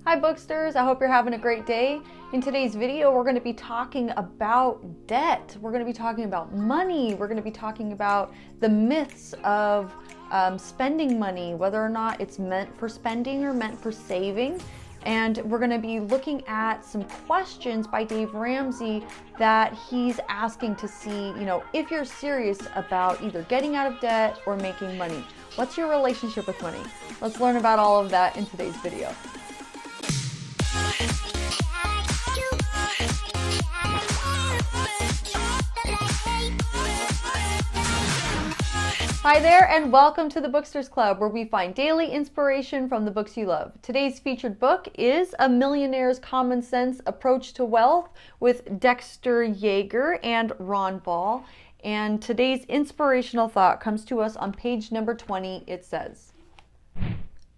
Hi Booksters, I hope you're having a great day. In today's video, we're going to be talking about debt. We're going to be talking about money. We're going to be talking about the myths of spending money, whether or not it's meant for spending or meant for saving. And we're going to be looking at some questions by Dave Ramsey that he's asking to see, if you're serious about either getting out of debt or making money. What's your relationship with money? Let's learn about all of that in today's video. Hi there, and welcome to the Booksters Club, where we find daily inspiration from the books you love. Today's featured book is A Millionaire's Common Sense Approach to Wealth with Dexter, Yager, and Ron Ball. And today's inspirational thought comes to us on page number 20. It says,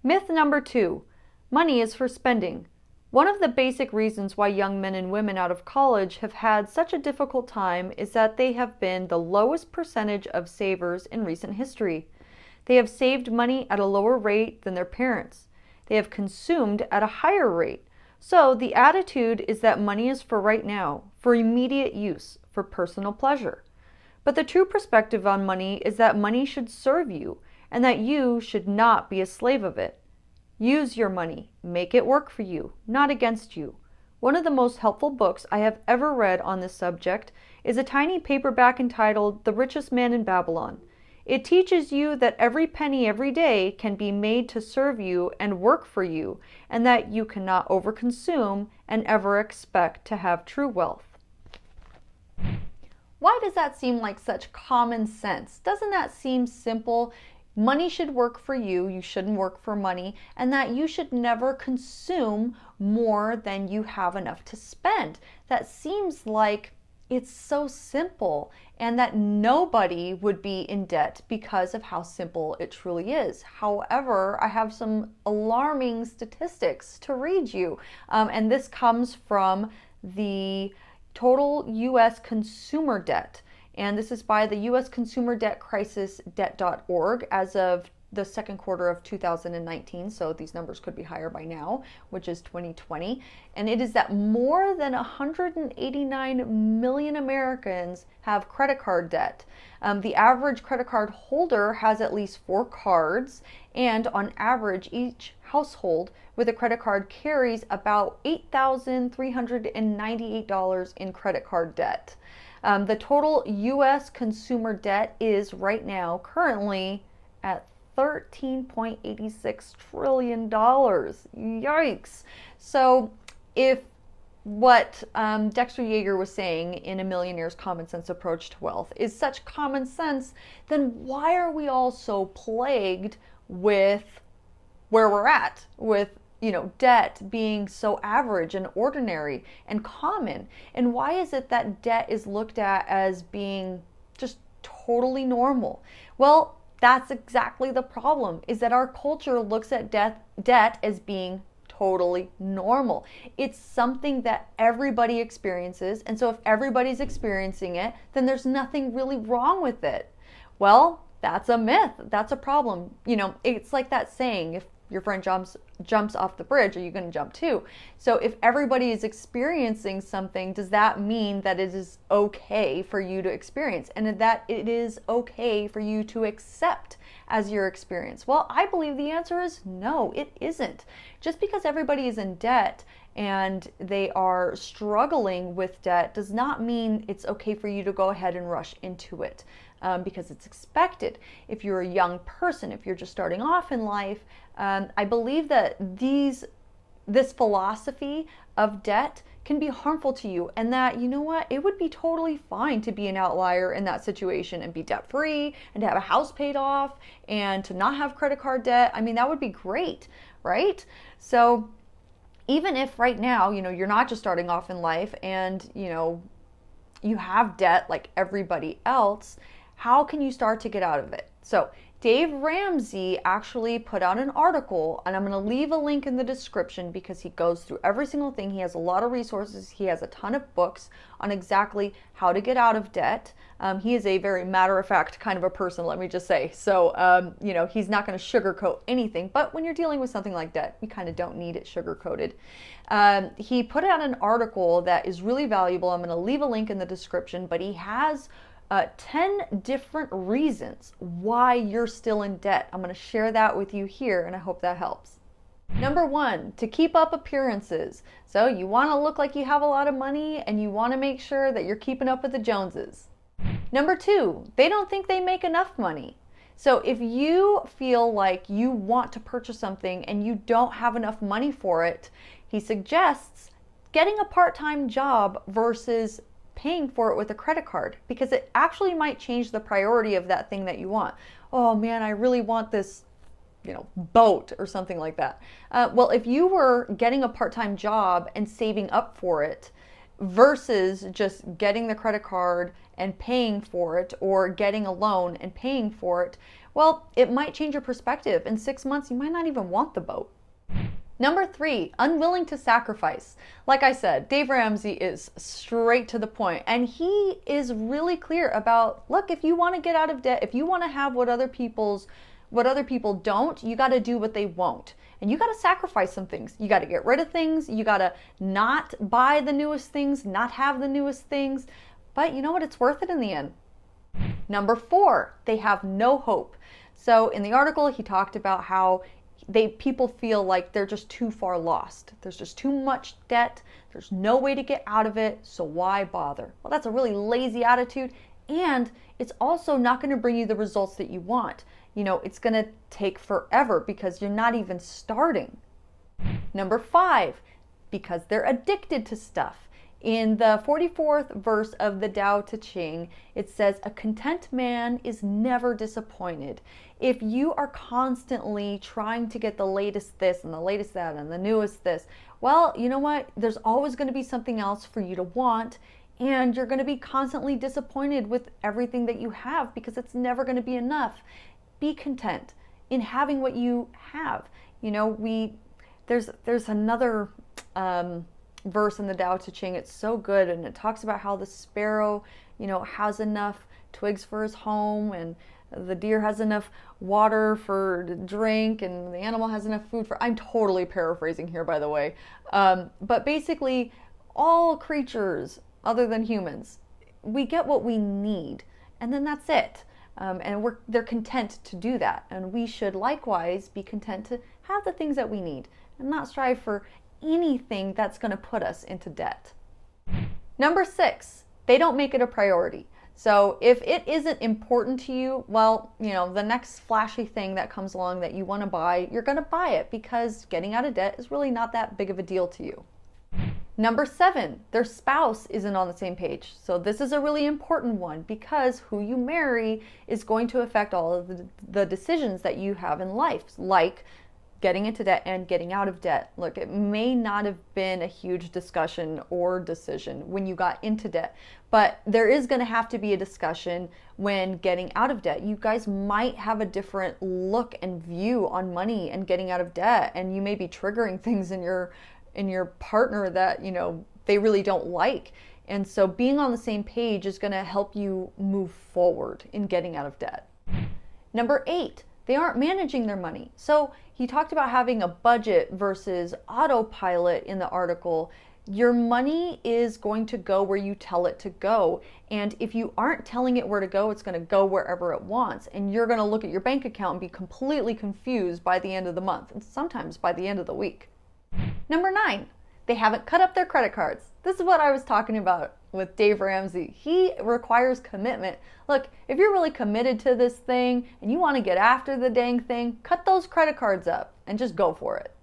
Myth number 2, money is for spending. One of the basic reasons why young men and women out of college have had such a difficult time is that they have been the lowest percentage of savers in recent history. They have saved money at a lower rate than their parents. They have consumed at a higher rate. So the attitude is that money is for right now, for immediate use, for personal pleasure. But the true perspective on money is that money should serve you, and that you should not be a slave of it. Use your money. Make it work for you, not against you. One of the most helpful books I have ever read on this subject is a tiny paperback entitled The Richest Man in Babylon. It teaches you that every penny every day can be made to serve you and work for you, and that you cannot overconsume and ever expect to have true wealth. Why does that seem like such common sense? Doesn't that seem simple? Money should work for you, you shouldn't work for money, and that you should never consume more than you have enough to spend. That seems like it's so simple, and that nobody would be in debt because of how simple it truly is. However, I have some alarming statistics to read you, and this comes from the total U.S. consumer debt. And this is by the U.S. Consumer Debt Crisis Debt.org as of the second quarter of 2019. So these numbers could be higher by now, which is 2020. And it is that more than 189 million Americans have credit card debt. The average credit card holder has at least 4 cards. And on average, each household with a credit card carries about $8,398 in credit card debt. The total U.S. consumer debt is right now currently at $13.86 trillion. Yikes. So if what Dexter Yager was saying in A Millionaire's Common Sense Approach to Wealth is such common sense, then why are we all so plagued with where we're at, with debt being so average and ordinary and common? And why is it that debt is looked at as being just totally normal? Well, that's exactly the problem, is that our culture looks at debt as being totally normal. It's something that everybody experiences, and so if everybody's experiencing it, then there's nothing really wrong with it. Well, that's a myth. That's a problem. It's like that saying, if your friend jumps off the bridge, are you going to jump too? So if everybody is experiencing something, does that mean that it is okay for you to experience, and that it is okay for you to accept as your experience? Well, I believe the answer is no, it isn't. Just because everybody is in debt and they are struggling with debt does not mean it's okay for you to go ahead and rush into it. Because it's expected. If you're a young person, if you're just starting off in life, I believe that this philosophy of debt can be harmful to you, and that, it would be totally fine to be an outlier in that situation and be debt free and to have a house paid off and to not have credit card debt. I mean, that would be great, right? So even if right now, you're not just starting off in life and, you have debt like everybody else, how can you start to get out of it? So Dave Ramsey actually put out an article, and I'm going to leave a link in the description because he goes through every single thing. He has a lot of resources. He has a ton of books on exactly how to get out of debt. He is a very matter-of-fact kind of a person, let me just say. So, he's not going to sugarcoat anything. But when you're dealing with something like debt, you kind of don't need it sugar-coated. He put out an article that is really valuable. I'm going to leave a link in the description, but he has 10 different reasons why you're still in debt. I'm going to share that with you here, and I hope that helps. Number 1, to keep up appearances. So you want to look like you have a lot of money, and you want to make sure that you're keeping up with the Joneses. Number 2, they don't think they make enough money. So if you feel like you want to purchase something and you don't have enough money for it, he suggests getting a part-time job versus paying for it with a credit card, because it actually might change the priority of that thing that you want. Oh man, I really want this, boat or something like that. Well, if you were getting a part-time job and saving up for it versus just getting the credit card and paying for it, or getting a loan and paying for it, well, it might change your perspective. In 6 months, you might not even want the boat. Number 3, unwilling to sacrifice. Like I said, Dave Ramsey is straight to the point, and he is really clear about, look, if you want to get out of debt, if you want to have what other people don't, you got to do what they won't. And you got to sacrifice some things. You got to get rid of things. You got to not buy the newest things, not have the newest things. But you know what? It's worth it in the end. Number 4, they have no hope. So in the article, he talked about how people feel like they're just too far lost. There's just too much debt. There's no way to get out of it. So why bother? Well, that's a really lazy attitude. And it's also not going to bring you the results that you want. It's going to take forever because you're not even starting. Number 5, because they're addicted to stuff. In the 44th verse of the Tao Te Ching, it says, a content man is never disappointed. If you are constantly trying to get the latest this and the latest that and the newest this, well, you know what? There's always going to be something else for you to want, and you're going to be constantly disappointed with everything that you have because it's never going to be enough. Be content in having what you have. There's another verse in the Tao Te Ching. It's so good, and it talks about how the sparrow, has enough twigs for his home, and the deer has enough water for drink, and the animal has enough food for. I'm totally paraphrasing here, by the way, but basically, all creatures other than humans, we get what we need, and then that's it. And they're content to do that, and we should likewise be content to have the things that we need and not strive for anything that's going to put us into debt. Number 6, they don't make it a priority. So if it isn't important to you, well, the next flashy thing that comes along that you want to buy, you're going to buy it because getting out of debt is really not that big of a deal to you. Number 7, their spouse isn't on the same page. So this is a really important one because who you marry is going to affect all of the decisions that you have in life, like getting into debt and getting out of debt. Look, it may not have been a huge discussion or decision when you got into debt, but there is going to have to be a discussion when getting out of debt. You guys might have a different look and view on money and getting out of debt, and you may be triggering things in your partner that they really don't like. And so being on the same page is going to help you move forward in getting out of debt. Number 8, they aren't managing their money. So he talked about having a budget versus autopilot in the article. Your money is going to go where you tell it to go. And if you aren't telling it where to go, it's going to go wherever it wants. And you're going to look at your bank account and be completely confused by the end of the month, and sometimes by the end of the week. Number 9, they haven't cut up their credit cards. This is what I was talking about with Dave Ramsey. He requires commitment. Look, if you're really committed to this thing and you want to get after the dang thing, cut those credit cards up and just go for it.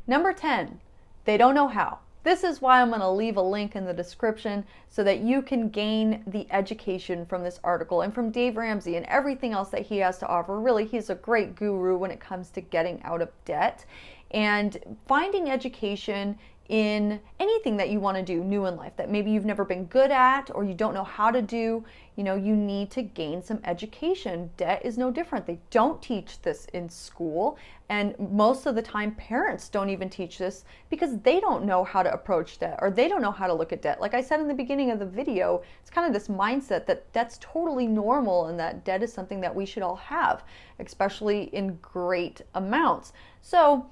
Number 10, they don't know how. This is why I'm going to leave a link in the description so that you can gain the education from this article and from Dave Ramsey and everything else that he has to offer. Really, he's a great guru when it comes to getting out of debt. And finding education in anything that you want to do new in life that maybe you've never been good at or you don't know how to do. You know, you need to gain some education. Debt is no different. They don't teach this in school, and most of the time parents don't even teach this because they don't know how to approach debt or they don't know how to look at debt. Like I said in the beginning of the video, it's kind of this mindset that debt's totally normal and that debt is something that we should all have, especially in great amounts. So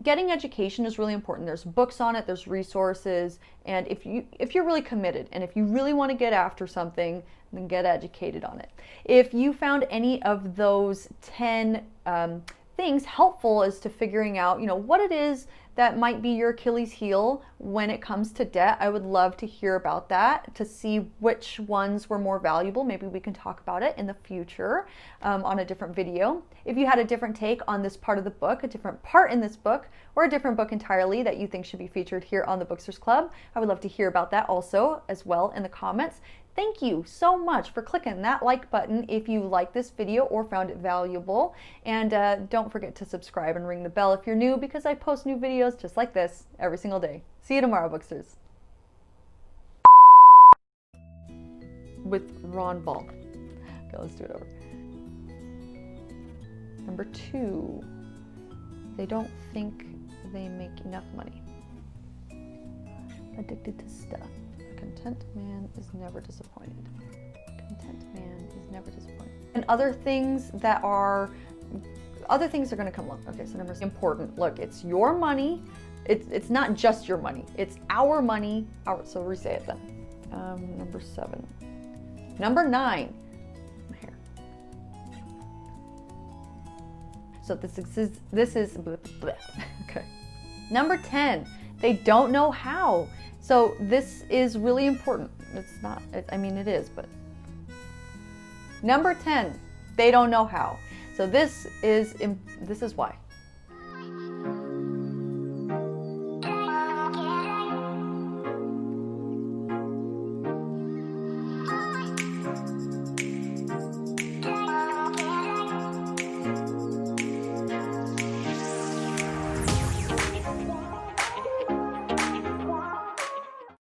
getting education is really important. There's books on it, there's resources, and if you're really committed and if you really want to get after something, then get educated on it. If you found any of those 10 things helpful as to figuring out, you know, what it is that might be your Achilles heel when it comes to debt, I would love to hear about that, to see which ones were more valuable. Maybe we can talk about it in the future on a different video. If you had a different take on this part of the book, a different part in this book, or a different book entirely that you think should be featured here on the Booksters Club, I would love to hear about that also as well in the comments. Thank you so much for clicking that like button if you like this video or found it valuable. And don't forget to subscribe and ring the bell if you're new, because I post new videos just like this every single day. See you tomorrow, Booksters. With Ron Ball. Okay, let's do it over. Number 2, they don't think they make enough money. Addicted to stuff. A content man is never disappointed. Content man is never disappointed. And other things are going to come along. Okay, so number 6, important. Look, it's your money. It's not just your money. It's our money. So re-say it then. Number 7. Number 9. My hair. So this is bleh, bleh. Okay. Number 10. They don't know how. So this is really important. It's not, I mean it is, but. Number 10, they don't know how. So this is why.